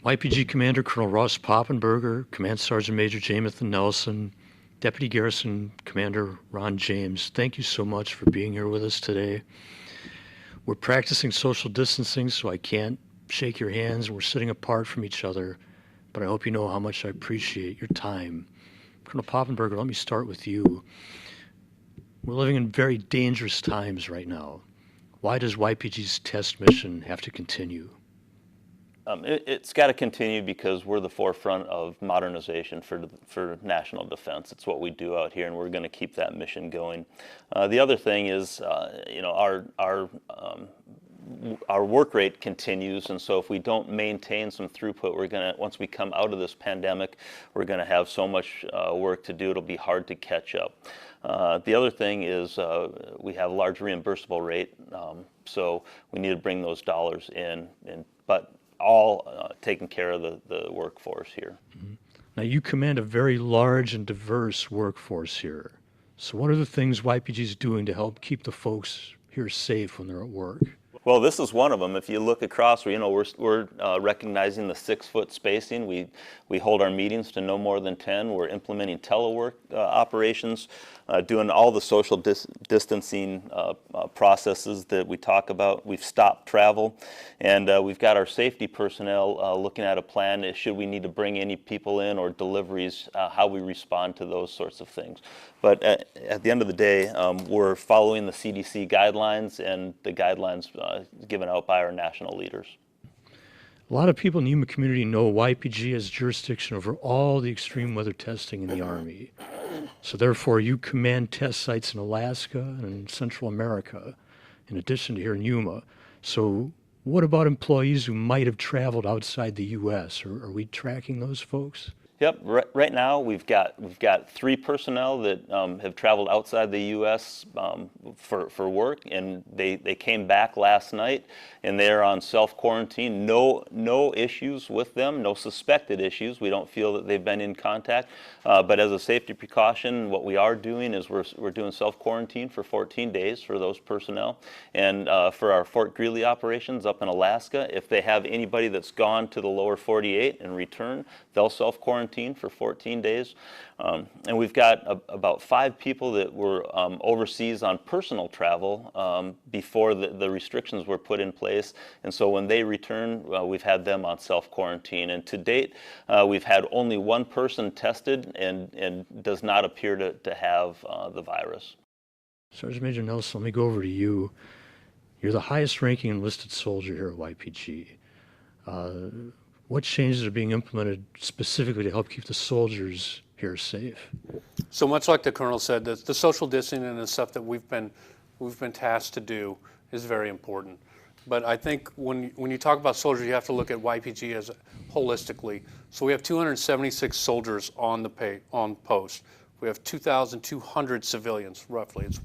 YPG Commander Colonel Ross Poppenberger, Command Sergeant Major Jamathon Nelson, Deputy Garrison Commander Ron James, thank you so much for being here with us today. We're practicing social distancing, so I can't shake your hands. We're sitting apart from each other, but I hope you know how much I appreciate your time. Colonel Poppenberger, let me start with you. We're living in very dangerous times right now. Why does YPG's test mission have to continue? It's got to continue because we're the forefront of modernization for national defense. It's what we do out here, and we're going to keep that mission going. The other thing is, our work rate continues, and so if we don't maintain some throughput, once we come out of this pandemic, we're going to have so much work to do, it'll be hard to catch up. The other thing is we have a large reimbursable rate, so we need to bring those dollars in, but all taking care of the workforce here. Mm-hmm. Now you command a very large and diverse workforce here. So what are the things YPG is doing to help keep the folks here safe when they're at work? Well, this is one of them. If you look across, we're recognizing the 6-foot spacing. We hold our meetings to no more than 10. We're implementing telework operations, doing all the social distancing processes that we talk about. We've stopped travel, and we've got our safety personnel looking at a plan. Should we need to bring any people in or deliveries, how we respond to those sorts of things. But at the end of the day, we're following the CDC guidelines and the guidelines given out by our national leaders. A lot of people in the Yuma community know YPG has jurisdiction over all the extreme weather testing in the Army. So therefore, you command test sites in Alaska and Central America, in addition to here in Yuma. So what about employees who might have traveled outside the U.S.? Are we tracking those folks? Yep. Right now, we've got 3 personnel that have traveled outside the U.S. For work, and they came back last night, and they're on self-quarantine. No issues with them, no suspected issues. We don't feel that they've been in contact. But as a safety precaution, what we are doing is we're doing self-quarantine for 14 days for those personnel. And for our Fort Greely operations up in Alaska, if they have anybody that's gone to the lower 48 and return, they'll self-quarantine for 14 days. And we've got about 5 people that were overseas on personal travel before the restrictions were put in place. And so when they return, we've had them on self-quarantine. And to date, we've had only 1 person tested and does not appear to have the virus. Sergeant Major Nelson, let me go over to you. You're the highest ranking enlisted soldier here at YPG. What changes are being implemented specifically to help keep the soldiers here safe? So much like the Colonel said, the social distancing and the stuff that we've been tasked to do is very important. But I think when you talk about soldiers, you have to look at YPG as holistically. So we have 276 soldiers on post. We have 2,200 civilians, roughly. It's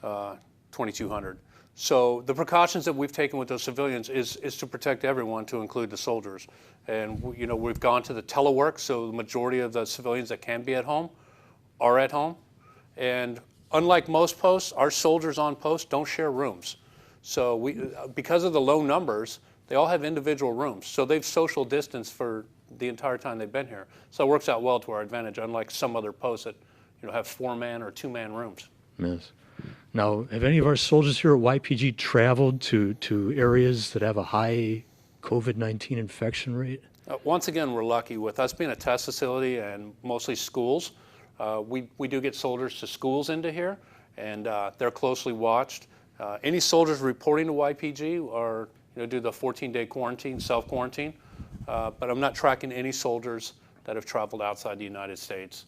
2,200. So the precautions that we've taken with those civilians is to protect everyone, to include the soldiers. And we've gone to the telework, so the majority of the civilians that can be at home are at home. And unlike most posts, our soldiers on post don't share rooms. So because of the low numbers, they all have individual rooms. So they've social distanced for the entire time they've been here. So it works out well to our advantage, unlike some other posts that have 4-man or 2-man rooms. Yes. Now, have any of our soldiers here at YPG traveled to areas that have a high COVID-19 infection rate? Once again, we're lucky with us being a test facility and mostly schools. We do get soldiers to schools into here, and they're closely watched. Any soldiers reporting to YPG are do the 14-day quarantine, self-quarantine, but I'm not tracking any soldiers that have traveled outside the United States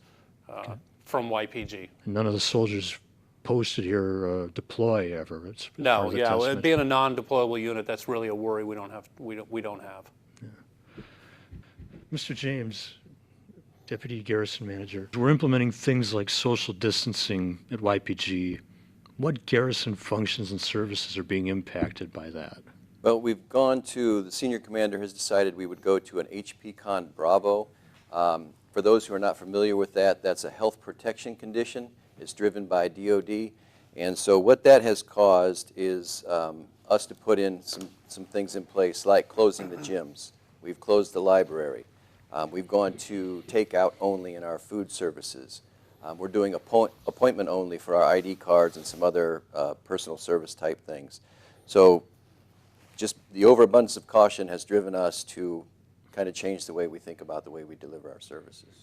from YPG. None of the soldiers posted here deploy ever? It's no, yeah, being a non-deployable unit, that's really a worry we don't have. Yeah. Mr. James, Deputy Garrison Manager, we're implementing things like social distancing at YPG. What garrison functions and services are being impacted by that? Well, the senior commander has decided we would go to an HPCon Bravo. For those who are not familiar with that, that's a health protection condition. It's driven by DOD. And so what that has caused is us to put in some things in place, like closing the gyms. We've closed the library. We've gone to takeout only in our food services. We're doing appointment only for our ID cards and some other personal service type things. So just the overabundance of caution has driven us to kind of change the way we think about the way we deliver our services.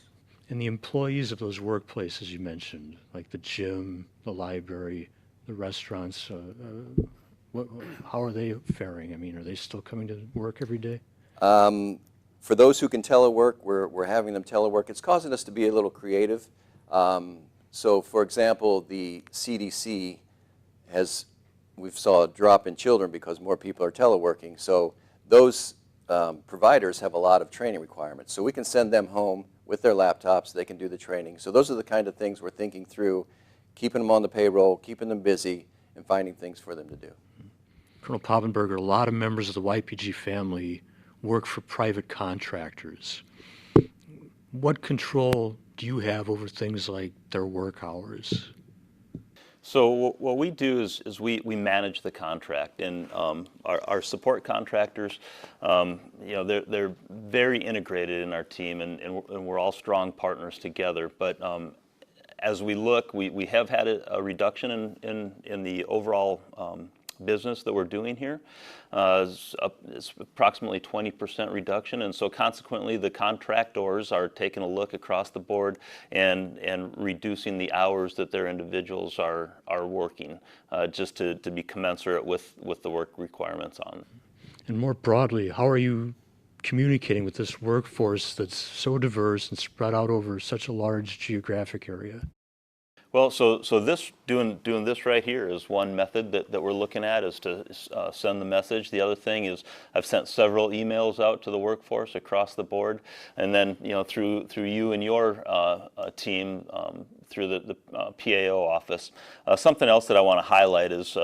And the employees of those workplaces you mentioned, like the gym, the library, the restaurants, how are they faring? I mean, are they still coming to work every day? For those who can telework, we're having them telework. It's causing us to be a little creative. So, for example, the CDC we've saw a drop in children because more people are teleworking. So those providers have a lot of training requirements. So we can send them home with their laptops. They can do the training. So those are the kind of things we're thinking through, keeping them on the payroll, keeping them busy, and finding things for them to do. Colonel Poppenberger, a lot of members of the YPG family work for private contractors. What control do you have over things like their work hours? So what we do is we manage the contract, and our support contractors, they're very integrated in our team, and we're all strong partners together. But as we look, we have had a reduction in the overall business that we're doing here. It's approximately 20% reduction, and so consequently the contractors are taking a look across the board and reducing the hours that their individuals are working, just to be commensurate with the work requirements on. And more broadly, how are you communicating with this workforce that's so diverse and spread out over such a large geographic area? Well, so this doing this right here is one method that we're looking at, is to send the message. The other thing is I've sent several emails out to the workforce across the board, and then through you and your team, through the PAO office. Something else that I want to highlight is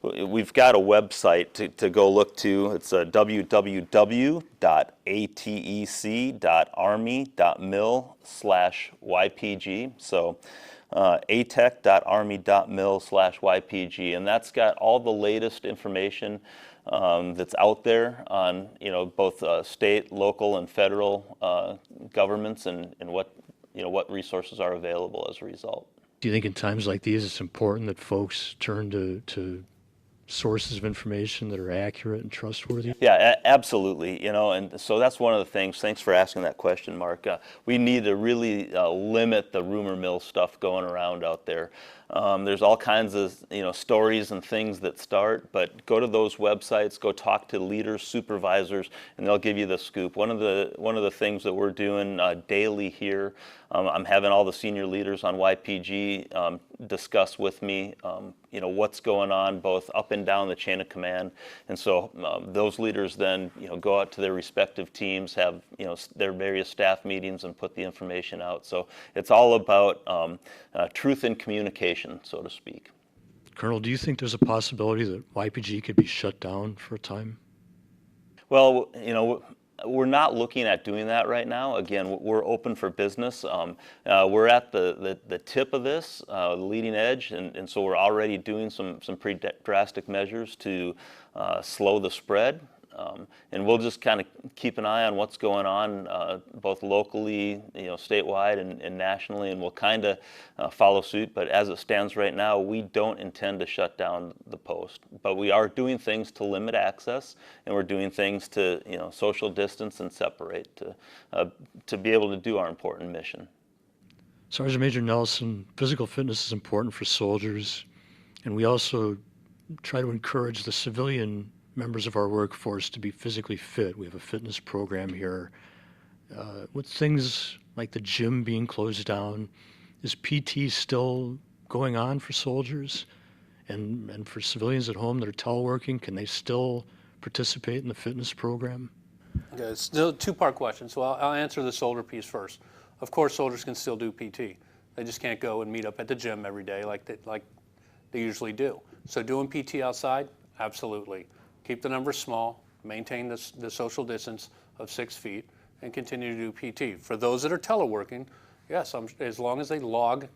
we've got a website to go look to. It's www.atec.army.mil/YPG. So atec.army.mil/YPG, and that's got all the latest information that's out there on both state, local, and federal governments, and what resources are available as a result. Do you think in times like these it's important that folks turn to sources of information that are accurate and trustworthy? Yeah, absolutely. And so that's one of the things. Thanks for asking that question, Mark. We need to really limit the rumor mill stuff going around out there. There's all kinds of stories and things that start, but go to those websites, go talk to leaders, supervisors, and they'll give you the scoop. One of the things that we're doing daily here, I'm having all the senior leaders on YPG discuss with me what's going on both up and down the chain of command, and so those leaders then go out to their respective teams, have their various staff meetings, and put the information out. So it's all about truth in communication, so to speak. Colonel, do you think there's a possibility that YPG could be shut down for a time? Well, we're not looking at doing that right now. Again, we're open for business. We're at the tip of this, the leading edge, and so we're already doing some pretty drastic measures to slow the spread. And we'll just kind of keep an eye on what's going on, both locally, statewide, and nationally, and we'll kind of follow suit. But as it stands right now, we don't intend to shut down the post. But we are doing things to limit access, and we're doing things to social distance and separate to be able to do our important mission. Sergeant Major Nelson, physical fitness is important for soldiers, and we also try to encourage the civilian members of our workforce to be physically fit. We have a fitness program here. With things like the gym being closed down, is PT still going on for soldiers? And for civilians at home that are teleworking, can they still participate in the fitness program? Okay, it's still a two-part question, so I'll answer the soldier piece first. Of course, soldiers can still do PT. They just can't go and meet up at the gym every day like they usually do. So doing PT outside, absolutely. Keep the numbers small, maintain the social distance of 6 feet, and continue to do PT. For those that are teleworking, yes, as long as they log,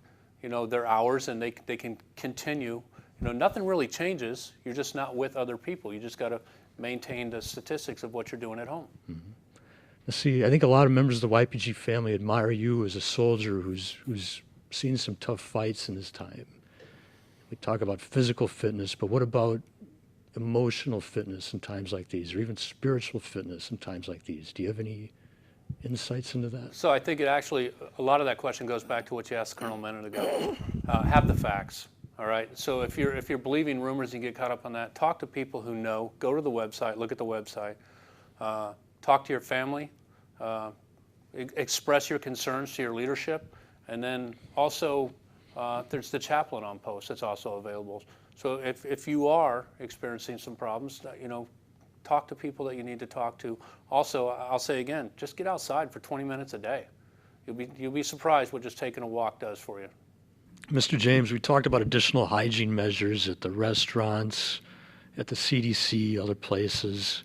their hours and they can continue. Nothing really changes. You're just not with other people. You just got to maintain the statistics of what you're doing at home. Mm-hmm. See, I think a lot of members of the YPG family admire you as a soldier who's seen some tough fights in his time. We talk about physical fitness, but what about emotional fitness in times like these, or even spiritual fitness in times like these? Do you have any insights into that? So I think it actually, a lot of that question goes back to what you asked Colonel a minute ago. Have the facts, all right? So if you're believing rumors and you get caught up on that, talk to people who know. Go to the website, look at the website. Talk to your family. Express your concerns to your leadership. And then also, there's the chaplain on post that's also available. So if you are experiencing some problems, talk to people that you need to talk to. Also, I'll say again, just get outside for 20 minutes a day. You'll be surprised what just taking a walk does for you. Mr. James, we talked about additional hygiene measures at the restaurants, at the CDC, other places.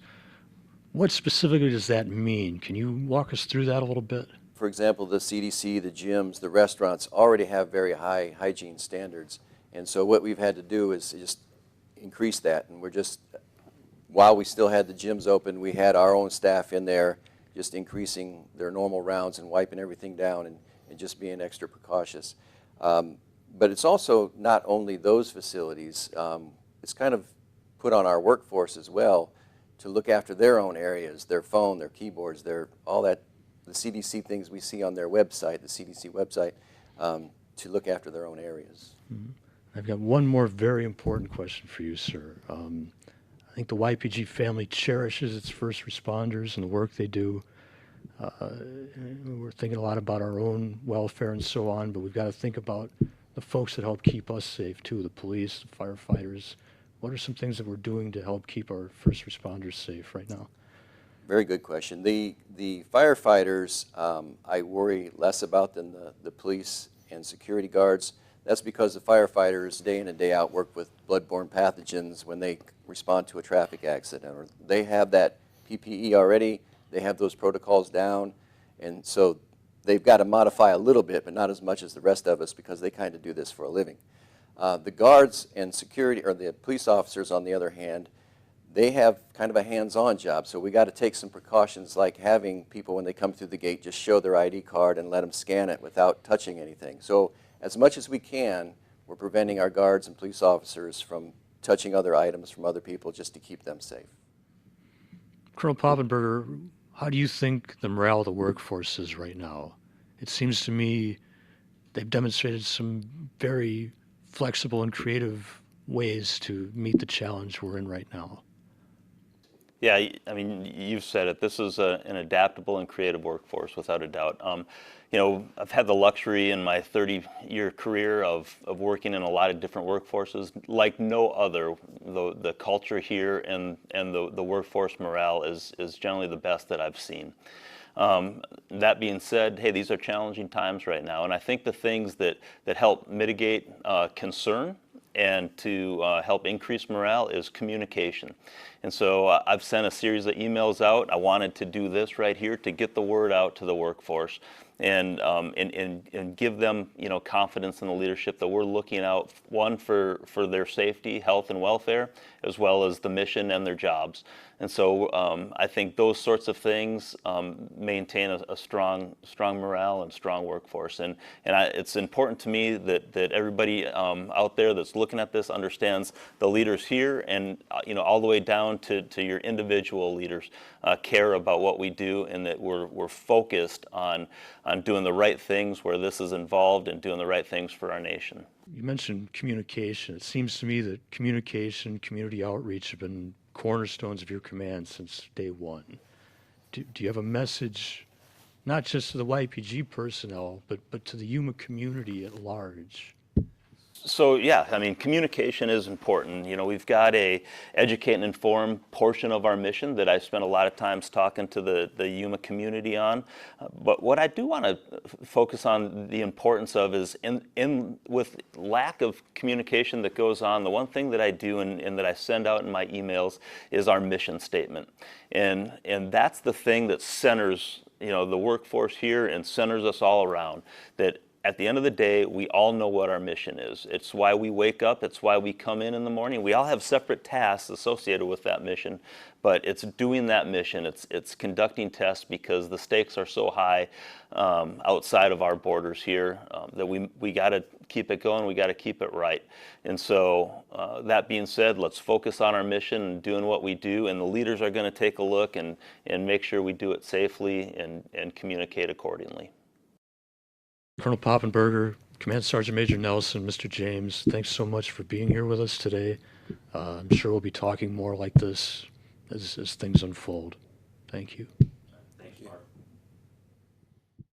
What specifically does that mean? Can you walk us through that a little bit? For example, the CDC, the gyms, the restaurants already have very high hygiene standards. And so what we've had to do is just increase that. And while we still had the gyms open, we had our own staff in there just increasing their normal rounds and wiping everything down and just being extra precautious. But it's also not only those facilities. It's kind of put on our workforce as well to look after their own areas, their phone, their keyboards, all that, the CDC things we see on their website, the CDC website, to look after their own areas. Mm-hmm. I've got one more very important question for you, sir. I think the YPG family cherishes its first responders and the work they do. We're thinking a lot about our own welfare and so on, but we've got to think about the folks that help keep us safe too, the police, the firefighters. What are some things that we're doing to help keep our first responders safe right now? Very good question. The firefighters, I worry less about than the police and security guards. That's because the firefighters, day in and day out, work with bloodborne pathogens when they respond to a traffic accident. Or they have that PPE already, they have those protocols down, and so they've got to modify a little bit, but not as much as the rest of us because they kind of do this for a living. The guards and security, or the police officers, on the other hand, they have kind of a hands-on job, so we got to take some precautions like having people, when they come through the gate, just show their ID card and let them scan it without touching anything. So as much as we can, we're preventing our guards and police officers from touching other items from other people just to keep them safe. Colonel Poppenberger, how do you think the morale of the workforce is right now? It seems to me they've demonstrated some very flexible and creative ways to meet the challenge we're in right now. Yeah, I mean, you've said it. This is an adaptable and creative workforce, without a doubt. I've had the luxury in my 30-year career of working in a lot of different workforces, like no other. The culture here and the workforce morale is generally the best that I've seen. That being said, hey, these are challenging times right now, and I think the things that help mitigate concern and to help increase morale is communication. And so I've sent a series of emails out. I wanted to do this right here to get the word out to the workforce and give them, confidence in the leadership that we're looking out, one, for their safety, health, and welfare, as well as the mission and their jobs. And so I think those sorts of things maintain a strong morale and strong workforce. And it's important to me that everybody out there that's looking at this understands the leaders here and all the way down to your individual leaders care about what we do, and that we're focused on doing the right things where this is involved and doing the right things for our nation. You mentioned communication. It seems to me that communication, community outreach have been cornerstones of your command since day one. Do you have a message, not just to the YPG personnel, but to the Yuma community at large? So yeah, I mean, communication is important. We've got a educate and inform portion of our mission that I spent a lot of times talking to the Yuma community on. But what I do want to focus on the importance of is with lack of communication that goes on, the one thing that I do and that I send out in my emails is our mission statement. And that's the thing that centers the workforce here and centers us all around, that at the end of the day, we all know what our mission is. It's why we wake up. It's why we come in the morning. We all have separate tasks associated with that mission, but it's doing that mission. It's conducting tests because the stakes are so high outside of our borders here that we got to keep it going. We got to keep it right. And so that being said, let's focus on our mission and doing what we do. And the leaders are going to take a look and make sure we do it safely and communicate accordingly. Colonel Poppenberger, Command Sergeant Major Nelson, Mr. James, thanks so much for being here with us today. I'm sure we'll be talking more like this as things unfold. Thank you.